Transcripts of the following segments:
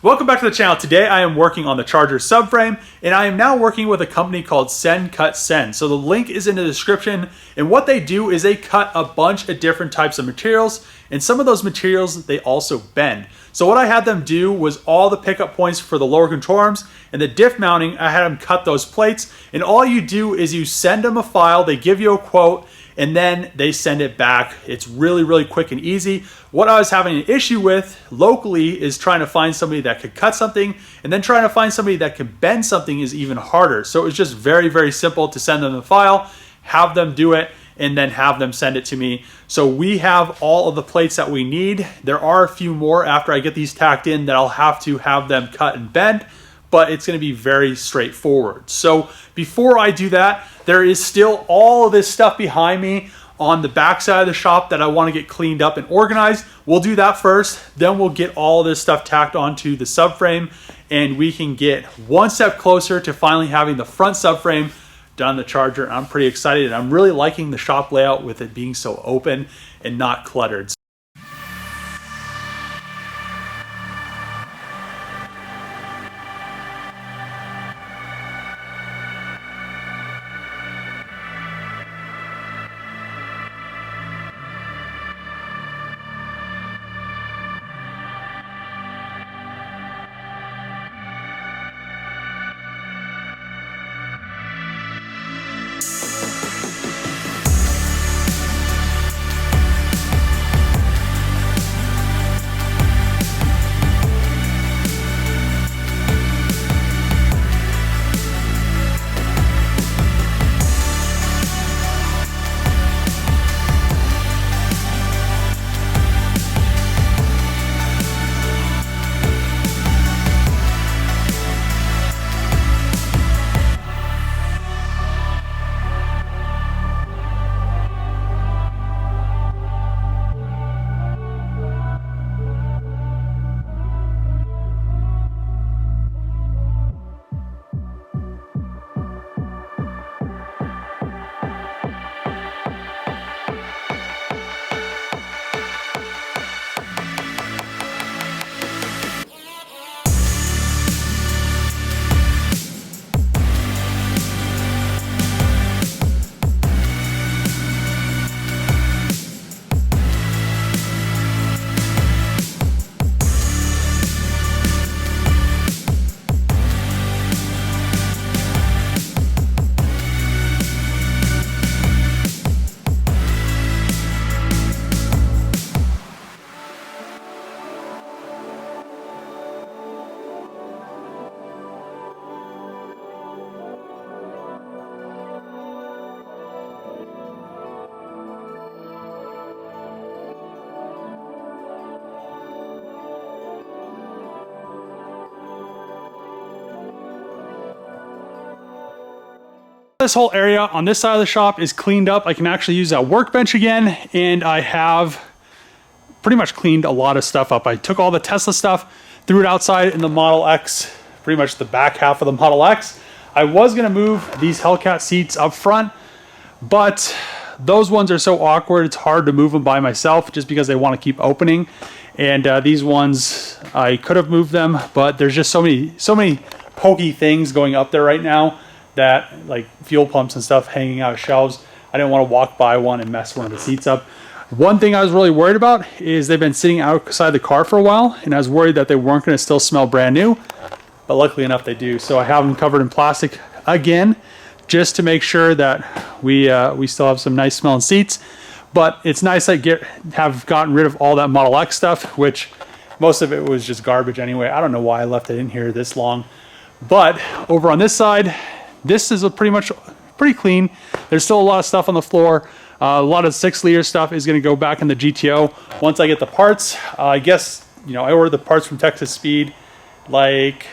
Welcome back to the channel. Today I am working on the Charger subframe, and I am now working with a company called Send Cut Send. So the link is in the description, and what they do is they cut a bunch of different types of materials, and some of those materials they also bend. So what I had them do was all the pickup points for the lower control arms and the diff mounting, I had them cut those plates, and all you do is you send them a file, they give you a quote, and then they send it back. It's really quick and easy. What I was having an issue with locally is trying to find somebody that could cut something, and then trying to find somebody that could bend something is even harder. So it was just very simple to send them the file, have them do it, and then have them send it to me. So we have all of the plates that we need. There are a few more after I get these tacked in that I'll have to have them cut and bend, but it's gonna be very straightforward. So before I do that, there is still all of this stuff behind me on the back side of the shop that I want to get cleaned up and organized. We'll do that first, then we'll get all of this stuff tacked onto the subframe, and we can get one step closer to finally having the front subframe done on the Charger. I'm pretty excited, and I'm really liking the shop layout with it being so open and not cluttered. This whole area on this side of the shop is cleaned up. I can actually use that workbench again, and I have pretty much cleaned a lot of stuff up. I took all the Tesla stuff, threw it outside in the Model X, pretty much the back half of the Model X. I was gonna move these Hellcat seats up front, but those ones are so awkward, it's hard to move them by myself just because they want to keep opening. And these ones, I could have moved them, but there's just so many pokey things going up there right now, that like fuel pumps and stuff hanging out of shelves. I didn't want to walk by one and mess one of the seats up. One thing I was really worried about is they've been sitting outside the car for a while, and I was worried that they weren't going to still smell brand new, but luckily enough they do. So I have them covered in plastic again, just to make sure that we still have some nice smelling seats. But it's nice I have gotten rid of all that Model X stuff, which most of it was just garbage anyway. I don't know why I left it in here this long. But over on this side, this is pretty clean. There's still a lot of stuff on the floor. A lot of 6-liter stuff is going to go back in the GTO once I get the parts. I guess, you know, I ordered the parts from Texas Speed, like,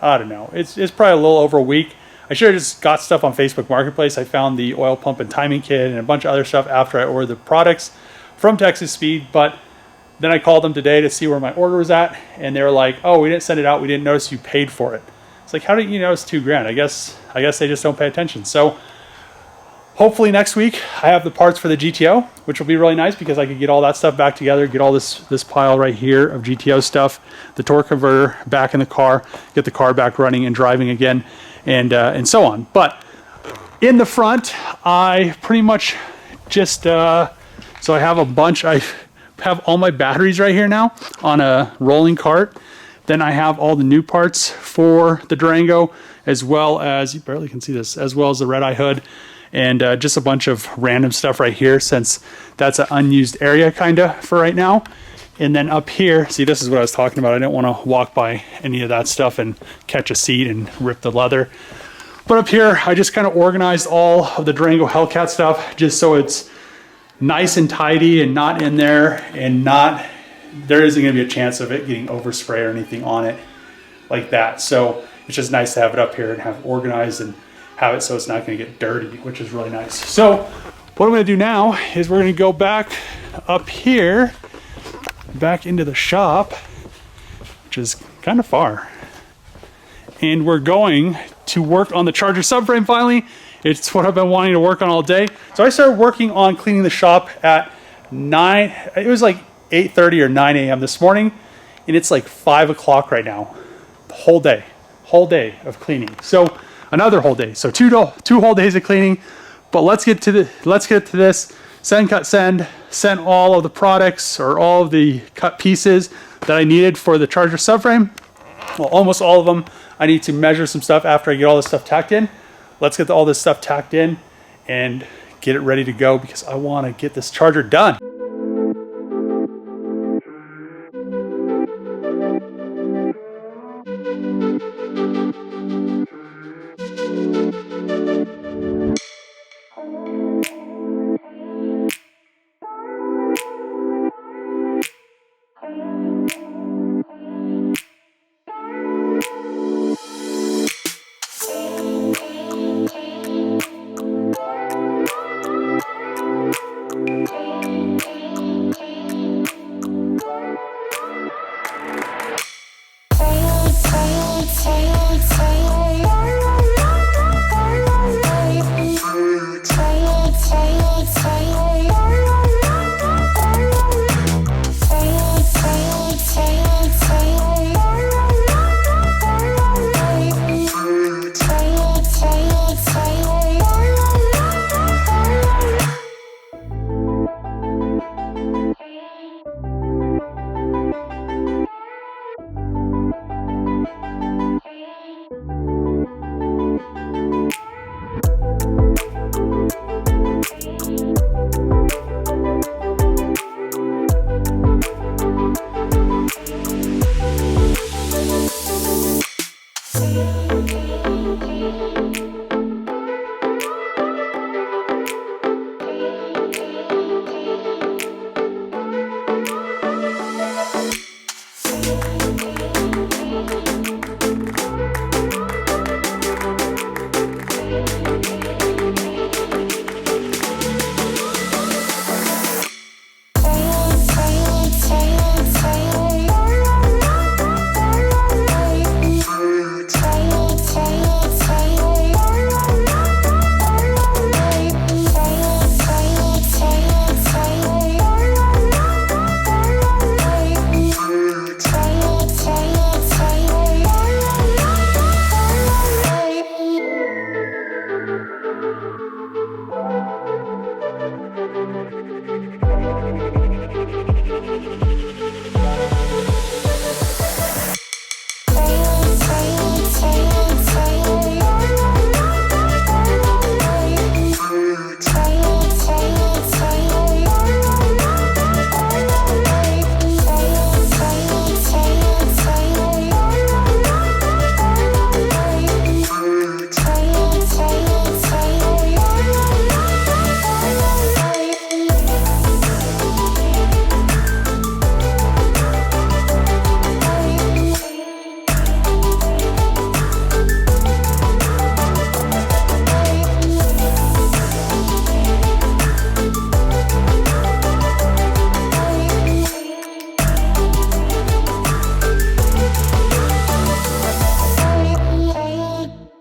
I don't know. It's probably a little over a week. I should have just got stuff on Facebook Marketplace. I found the oil pump and timing kit and a bunch of other stuff after I ordered the products from Texas Speed, but then I called them today to see where my order was at, and they were like, oh, we didn't send it out. We didn't notice you paid for it. It's like, how did you notice $2 grand? I guess they just don't pay attention. So hopefully next week I have the parts for the GTO, which will be really nice because I could get all that stuff back together, get all this pile right here of GTO stuff, the torque converter back in the car, get the car back running and driving again, and so on. But in the front, I pretty much just, so I have a bunch, I have all my batteries right here now on a rolling cart. Then I have all the new parts for the Durango, as well as, you barely can see this, as well as the red eye hood, and just a bunch of random stuff right here, since that's an unused area kinda for right now. And then up here, see, this is what I was talking about. I didn't want to walk by any of that stuff and catch a seat and rip the leather. But up here, I just kind of organized all of the Durango Hellcat stuff just so it's nice and tidy and not in there, and there isn't going to be a chance of it getting overspray or anything on it like that. So it's just nice to have it up here and have it organized and have it so it's not going to get dirty, which is really nice. So what I'm going to do now is we're going to go back up here, back into the shop, which is kind of far. And we're going to work on the Charger subframe finally. It's what I've been wanting to work on all day. So I started working on cleaning the shop at 9, it was like 8:30 or 9 a.m. this morning, and it's like 5 o'clock right now. The whole day of cleaning. So another whole day. So two whole days of cleaning. But let's get to this. Send, cut, send all of the products or all of the cut pieces that I needed for the Charger subframe. Well, almost all of them. I need to measure some stuff after I get all this stuff tacked in. Let's get all this stuff tacked in and get it ready to go because I want to get this Charger done.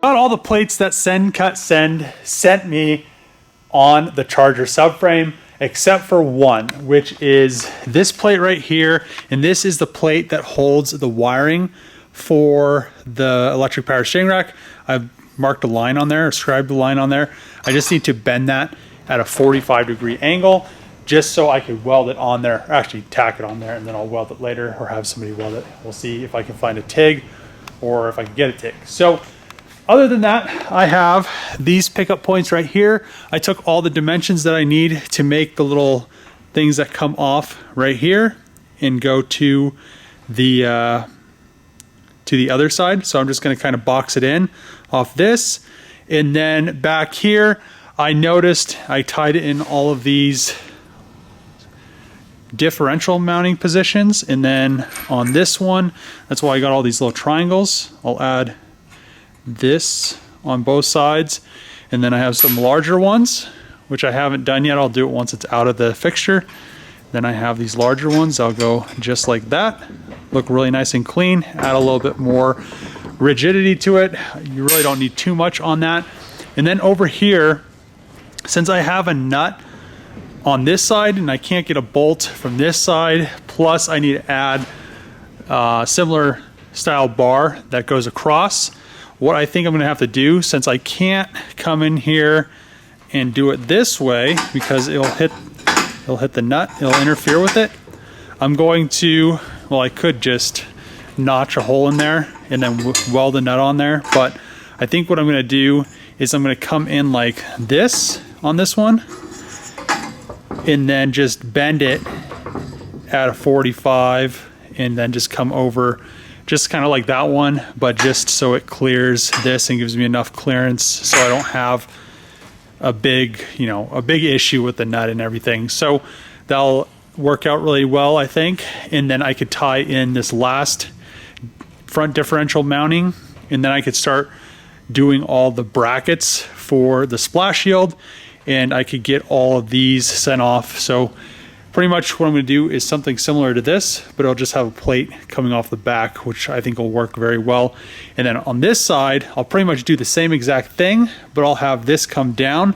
All the plates that Send Cut Send sent me on the Charger subframe, except for one, which is this plate right here. And this is the plate that holds the wiring for the electric power steering rack. I've marked a line on there, scribed a line on there. I just need to bend that at a 45-degree angle just so I could weld it on there, or actually tack it on there, and then I'll weld it later or have somebody weld it. We'll see if I can find a TIG or if I can get a TIG. So other than that, I have these pickup points right here. I took all the dimensions that I need to make the little things that come off right here and go to the other side. So I'm just going to kind of box it in off this. And then back here, I noticed I tied it in all of these differential mounting positions. And then on this one, that's why I got all these little triangles. I'll add this on both sides. And then I have some larger ones, which I haven't done yet. I'll do it once it's out of the fixture. Then I have these larger ones. I'll go just like that. Look really nice and clean. Add a little bit more rigidity to it. You really don't need too much on that. And then over here, since I have a nut on this side and I can't get a bolt from this side, plus I need to add a similar style bar that goes across, what I think I'm going to have to do, since I can't come in here and do it this way because it'll hit the nut, it'll interfere with it, I'm going to, well, I could just notch a hole in there and then weld the nut on there, but I think what I'm going to do is I'm going to come in like this on this one and then just bend it at a 45 and then just come over just kind of like that one, but just so it clears this and gives me enough clearance so I don't have a big, a big issue with the nut and everything. So that'll work out really well, I think. And then I could tie in this last front differential mounting, and then I could start doing all the brackets for the splash shield, and I could get all of these sent off. So pretty much what I'm going to do is something similar to this, but I'll just have a plate coming off the back, which I think will work very well. And then on this side, I'll pretty much do the same exact thing, but I'll have this come down.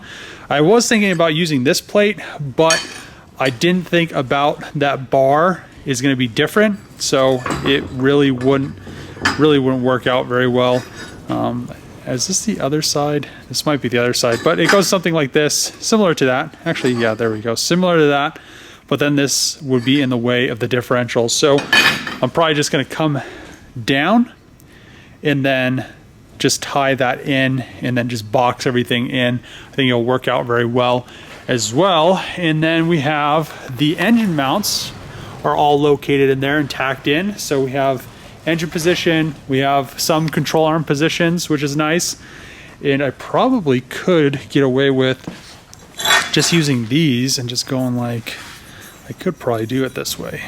I was thinking about using this plate, but I didn't think about that bar is going to be different, so it really wouldn't work out very well. Is this the other side? This might be the other side, but it goes something like this, similar to that. Actually, yeah, there we go, similar to that. But then this would be in the way of the differential. So I'm probably just going to come down and then just tie that in and then just box everything in. I think it'll work out very well as well. And then we have the engine mounts are all located in there and tacked in. So we have engine position, we have some control arm positions, which is nice. And I probably could get away with just using these and just going like, I could probably do it this way.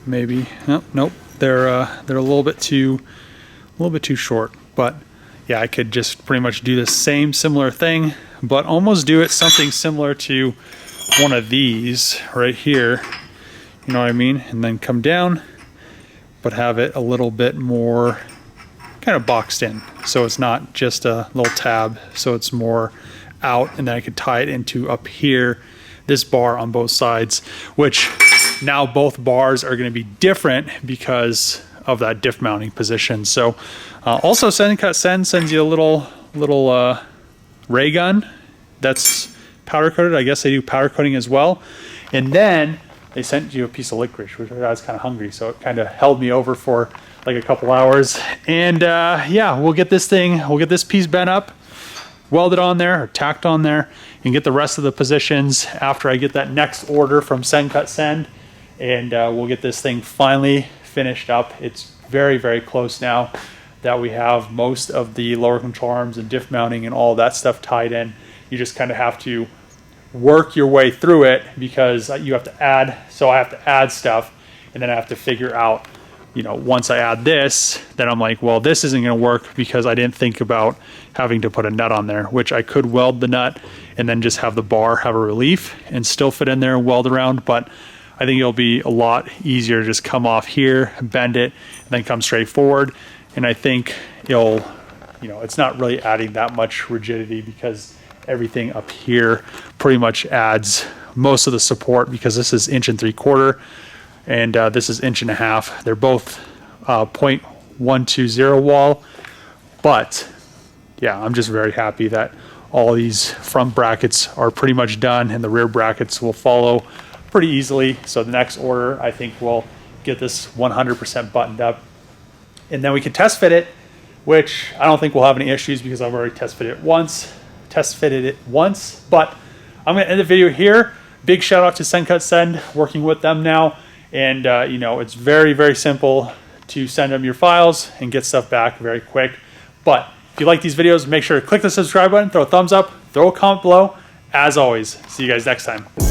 Maybe. Nope. They're a little bit too short. But yeah, I could just pretty much do the same similar thing, but almost do it something similar to one of these right here. You know what I mean? And then come down, but have it a little bit more kind of boxed in. So it's not just a little tab, so it's more out, and then I could tie it into up here, this bar on both sides, which now both bars are going to be different because of that diff mounting position. So also Send sends you a little ray gun that's powder coated. I guess they do powder coating as well. And then they sent you a piece of licorice, which I was kind of hungry, so it kind of held me over for like a couple hours. And yeah, we'll get this piece bent up, welded on there or tacked on there, and get the rest of the positions after I get that next order from Send. And we'll get this thing finally finished up. It's very, very close now that we have most of the lower control arms and diff mounting and all that stuff tied in. You just kind of have to work your way through it because you have to add, so I have to add stuff, and then I have to figure out, once I add this, then I'm like, well, this isn't going to work because I didn't think about having to put a nut on there, which I could weld the nut and then just have the bar have a relief and still fit in there and weld around. But I think it'll be a lot easier to just come off here, bend it, and then come straight forward. And I think it'll, it's not really adding that much rigidity because everything up here pretty much adds most of the support, because this is 1 3/4 and this is 1.5 inches. They're both 0.120 wall, but yeah, I'm just very happy that all these front brackets are pretty much done, and the rear brackets will follow pretty easily. So the next order, I think we'll get this 100% buttoned up, and then we can test fit it, which I don't think we'll have any issues because I've already test fitted it once. But I'm gonna end the video here. Big shout out to Send Cut Send, working with them now. And you know, it's very, very simple to send them your files and get stuff back very quick. But if you like these videos, make sure to click the subscribe button, throw a thumbs up, throw a comment below. As always, see you guys next time.